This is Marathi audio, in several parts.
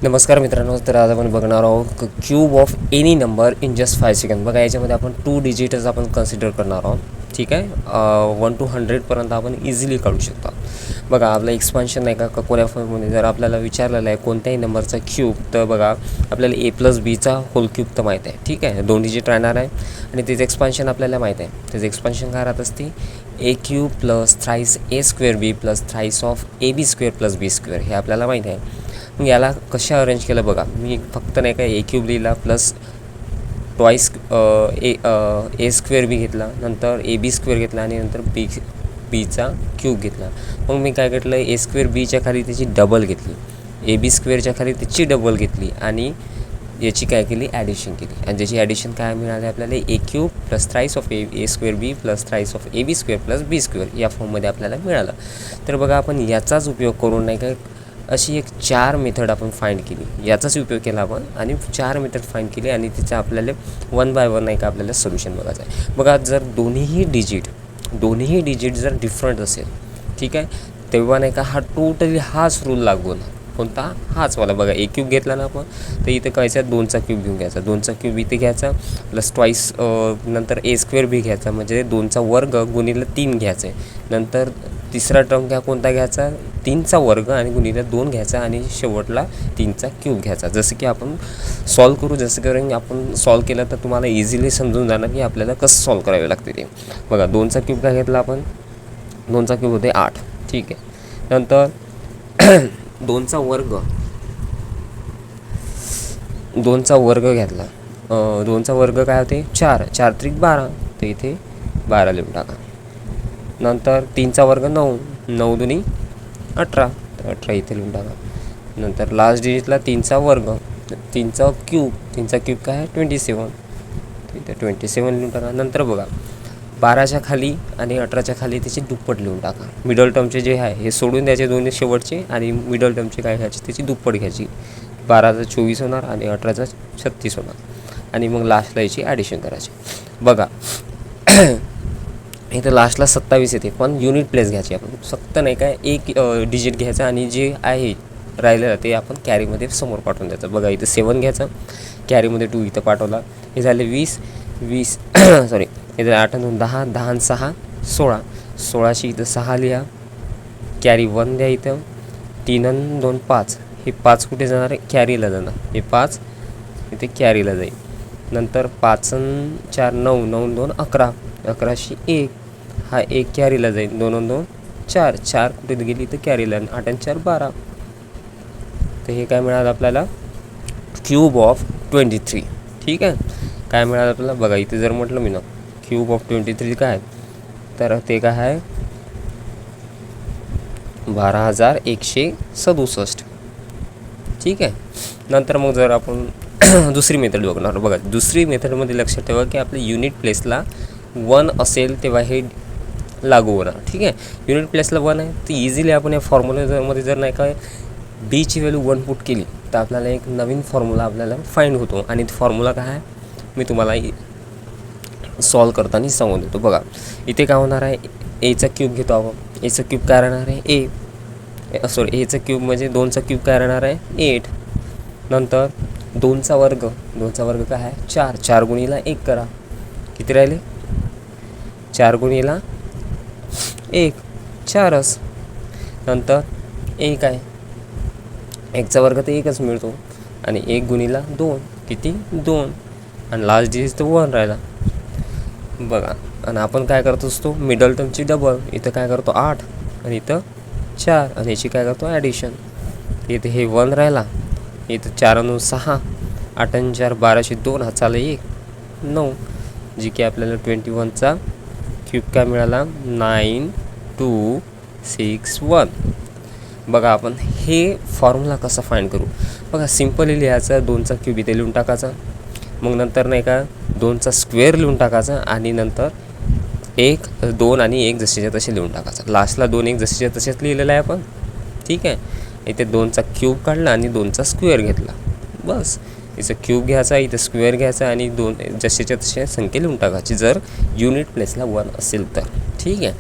नमस्कार मित्रांनो, तर आज आपण बघणार आहोत cube of any number in just 5 second. बघा, याच्यामध्ये आपण 2 डिजिटच आपण कन्सिडर करणार आहोत. ठीक आहे, 1 to 100पर्यंत आपण इझिली काढू शकतो. बघा, आपलं एक्सपान्शन नाही का कोण्या फॉर्ममध्ये जर आपल्याला विचारलेलं आहे कोणत्याही नंबरचा क्यूब, तर बघा आपल्याला a+b होल क्यूब तर माहीत आहे. ठीक आहे, 2 डिजिट राहणार आहे आणि त्याचं एक्सपान्शन आपल्याला माहीत आहे. त्याचं एक्सपान्शन काय राहत असते, a³ plus thrice a² plus thrice of ab² + b² हे आपल्याला माहीत आहे. मग याला कशा अरेंज केलं बघा, मी फक्त नाही का a³ लिहिला प्लस ट्वाईस a² घेतला, नंतर ab² घेतला आणि नंतर बीचा क्यूब घेतला. मग मी काय घेतलं, a²bच्या खाली त्याची डबल घेतली, ab² खाली त्याची डबल घेतली आणि याची काय केली, ॲडिशन केली. आणि ज्याची ॲडिशन काय मिळाले आपल्याला, a³ plus thrice of a² plus thrice of ab² + b² या फॉर्ममध्ये आपल्याला मिळालं. तर बघा, आपण याचाच उपयोग करून नाही का अशी एक 4 मेथड आपण फाइंड केली, याचाच उपयोग केला आपण आणि 4 मेथड फाइंड केली आणि तिचं आपल्याला 1 बाय 1 नाही का आपल्याला सोल्युशन बघायचं आहे. बघा, जर दोन्ही डिजिट जर डिफरंट असेल, ठीक आहे, तेव्हा नाही का टोटली हाच रूल लागू होणार. कोणता, हाच वाला. बघा, a³ घेतला ना आपण, तर इथं करायचं 2चा क्यूब घेऊन घ्यायचा, 2चा क्यूब इथे घ्यायचा प्लस ट्वाईस नंतर a² घ्यायचा, म्हणजे 2चा वर्ग गुणिले 3 घ्यायचं आहे. नंतर तिसरा टर्म कोणता घ्यायचा, 3चा वर्ग आणि गुणिले 2 घ्यायचा आणि शेवटला 3चा क्यूब घ्यायचा. जसं की आपण सॉल्व करू, जसं की आपण सॉल्व केलं तर तुम्हाला इझिली समजून जाणार की आपल्याला कसं सॉल्व करावे लागते ते. बघा, 2चा क्यूब काय घेतला आपण, 2चा क्यूब होते 8. ठीक आहे, नंतर 2चा वर्ग घेतला, 2चा वर्ग काय होते 4, 4 त्रिक 12, तर इथे 12 लिहून टाका. नंतर 3चा वर्ग 9, 9 दुनी 18, तर 18 इथे लिहून टाका. नंतर लास्ट डिजिटला 3चा वर्ग, 3चा क्यूब काय आहे 27, इथे 27 लिहून टाका. नंतर बघा, 12च्या खाली आणि 18च्या खाली त्याची दुप्पट लिहून टाका. मिडल टर्मचे जे आहे हे सोडून द्यायचे दोन्ही शेवटचे आणि मिडल टर्मचे काय घ्यायचे, त्याची दुप्पट घ्यायची. 12चा 24 होणार आणि 18चा 36 होणार आणि मग लास्टला याची ॲडिशन करायची. बघा, इथं लास्टला 27 येते, पण युनिट प्लेस घ्यायची. आपण फक्त नाही काय एक डिजिट घ्यायचा आणि जे आहे राहिलेलं ते आपण कॅरीमध्ये समोर पाठवून द्यायचं. बघा, इथं 7 घ्यायचं, कॅरीमध्ये 2 इथं पाठवला, हे झाले 20 सॉरी, इथं 8 आणि 2 10, 10 आणि 6 16, 16शी इथं 6 लिहा, कॅरी 1 द्या, इथं 3 आणि 2 5, हे 5 कुठे जाणार आहे, कॅरीला जाणार, हे 5 इथे कॅरीला जाईल. नंतर 5 आणि 4 9, 9 आणि 2 11, 11शी 1, हा 1 कॅरीला जाईल, 2 आणि 2 4, 4 कुठे गेली तर कॅरीला, 8 आणि 4 12. तर हे काय मिळालं आपल्याला, क्यूब ऑफ 23. ठीक आहे, काय मिळालं आपल्याला, बघा इथे जर म्हटलं मी ना क्यूब ऑफ 23 काय, तर ते काय आहे 12,167. ठीक आहे, नंतर मग जर आपण दुसरी मेथड बघणार. बघा, दुसरी मेथडमध्ये लक्षात ठेवा की आपल्या युनिट प्लेसला 1 असेल तेव्हा हे लागू होणार. ठीक आहे, युनिट प्लेसला 1 आहे तर इझिली आपण या फॉर्म्युल्यामध्ये जर नाही काय बीची व्हॅल्यू 1 पुट केली तर आपल्याला एक नवीन फॉर्म्युला आपल्याला फाइंड होतो आणि फॉर्म्युला काय आहे मी तुम्हाला सॉल्व करताना सांगून देतो. बघा, इथे काय होणार आहे, एचा क्यूब घेतो आपण, एचा क्यूब काय राहणार आहे एचा क्यूब म्हणजे 2चा क्यूब काय राहणार आहे 8. नंतर 2चा वर्ग काय आहे 4, 4 गुणिला 1 करा, किती राहिले 4 गुणिला 1 4च. नंतर 1 आहे, 1चा वर्ग तर 1च मिळतो आणि 1 गुणिला 2 किती 2 आणि लास्ट डिजिट तर 1 राहिला. बघा, आणि आपण काय करत असतो मिडल टर्मची डबल, इथं काय करतो 8 आणि इथं 4 आणि याची काय करतो ॲडिशन. इथे हे 1 राहिला, इथं 4 आणि 6, 8 आणि 4 12शी 2, हा चालला 1 9, जी की आपल्याला 21चा क्यूब काय मिळाला 9261. बघा, आपण हे फॉर्म्युला कसा फाइंड करू. बघा, सिम्पली लिहायचा, 2चा क्यूब इथे लिहून टाकायचा, मग नंतर नाही का 2चा स्क्वेअर लिहून टाकायचा आणि नंतर 1 2 आणि 1 जसेच्या तसे लिहून टाकायचा. लास्टला 2 1 जसेच्या तसेच लिहिलेलं आहे आपण. ठीक आहे, इथे 2चा क्यूब काढला आणि 2चा स्क्वेअर घेतला, बस. इथं क्यूब घ्यायचा, इथं स्क्वेअर घ्यायचा आणि 2 जसेच्या तसे संख्या लिहून टाकायची जर युनिट प्लेसला 1 असेल तर. ठीक आहे,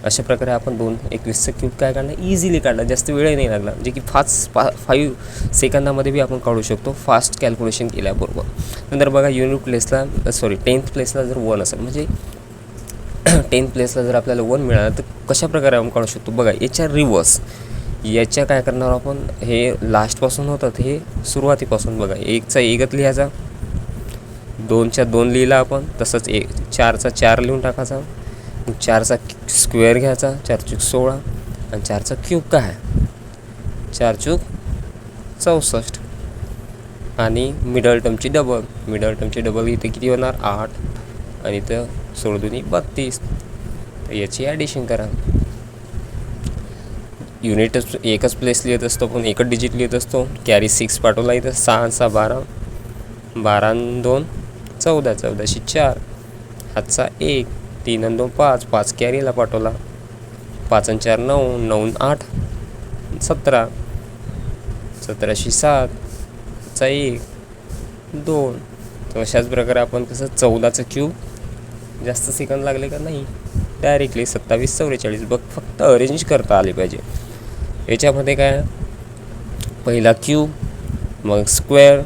अशा प्रकारे आपण 221चा क्यूब काय काढला, इझिली काढला, जास्त वेळ नाही लागला, जे की 5 सेकंदामध्ये बी आपण काढू शकतो फास्ट कॅल्क्युलेशन केल्याबरोबर. नंतर बघा युनिट प्लेसला 10th प्लेसला जर 1 असेल, म्हणजे 10th प्लेसला जर आपल्याला 1 मिळालं तर कशा प्रकारे आपण काढू शकतो बघा. याच्या रिवर्स, याच्या काय करणार आपण, हे लास्टपासून होतात, हे सुरुवातीपासून बघा. 1चा 1च लिहायचा, 2च्या 2 लिहिला आपण, तसंच 4चा 4 लिहून टाकायचा, 4चा स्क्वेअर घ्यायचा, 4 चूक 16 आणि 4चा क्यूब काय आहे, 4 चूक 64 आणि मिडल टर्मची डबल इथे किती होणार 8 आणि इथं 16 दुनी 32. तर याची ॲडिशन करा. युनिटच एकच प्लेस लिहित असतो, पण एकच डिजिट लिहित असतो. कॅरी 6 पाठवला, इथं 6 6 12, 12 2 14, 14शी 4, हातचा 1, 3 2 5, 5 कॅरीला पाठवला, 5 4 9, 9 8, 17, 17शी 7, हातचा 1 2. तर अशाच प्रकारे आपण कसं 14चं क्यूब, जास्त सेकंद लागले का नाही, डायरेक्टली 27 44 बघ, फक्त अरेंज करता आले पाहिजे. याच्यामध्ये काय, पहिला क्यूब, मग स्क्वेअर,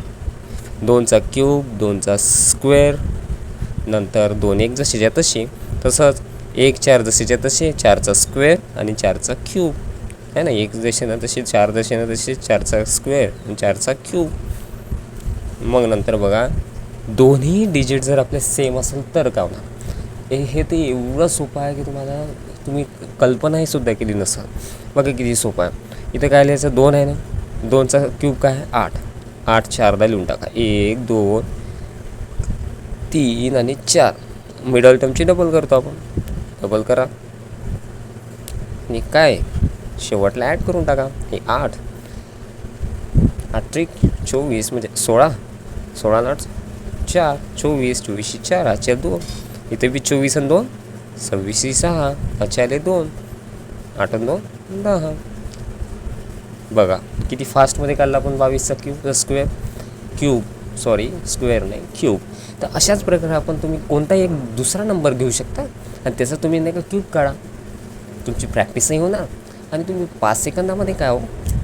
2चा क्यूब, 2चा स्क्वेअर, नंतर 2 1 जशीच्या तशी, तसंच 1 4 जशीच्या तसे, 4चा स्क्वेअर आणि 4चा क्यूब आहे ना. 1 जशीनं तशी, 4 जशीनं तशी, 4चा स्क्वेअर आणि 4चा क्यूब. मग नंतर बघा, दोन्ही डिजिट जर आपले सेम असेल तर काय होणार. हे ते एवढं सोपं आहे की तुम्ही कल्पनाही सुद्धा केली नसाल. बघा किती सोपं आहे. इथं काय लिहायचं, 2 आहे ना, 2चा क्यूब काय आहे 8, 8 4दा लिहून टाका, 1 2 3 आणि 4. मिडल टर्मची डबल करतो आपण, डबल करा आणि काय शेवटला ॲड करून टाका. हे 8 8 24 म्हणजे 16, 16 8 4, 24, 24शी 4, हातच्या 2, इथे बी 24 आणि 2 26शी 6, हातच्या 2, 8 2 10. बघा किती फास्टमध्ये काढला आपण 22चा स्क्वेअर नाही क्यूब. तर अशाच प्रकारे आपण तुम्ही कोणताही एक दुसरा नंबर घेऊ शकता आणि त्याचा तुम्ही नाही का क्यूब काढा. तुमची प्रॅक्टिसही होणार आणि तुम्ही 5 सेकंदामध्ये काय हो,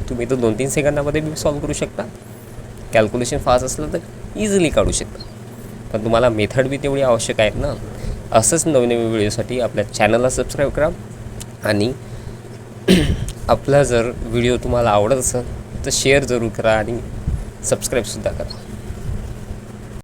तुम्ही तर 2-3 सेकंदामध्ये बी सॉल्व करू शकता. कॅल्क्युलेशन फास्ट असलं तर इझिली काढू शकता. पण तुम्हाला मेथड बी तेवढी आवश्यक आहेत ना. असंच नवीन व्हिडिओसाठी आपल्या चॅनलला सबस्क्राईब करा आणि आपला जर व्हिडिओ तुम्हाला आवडत असेल तर शेअर जरूर करा आणि सबस्क्राईबसुद्धा करा.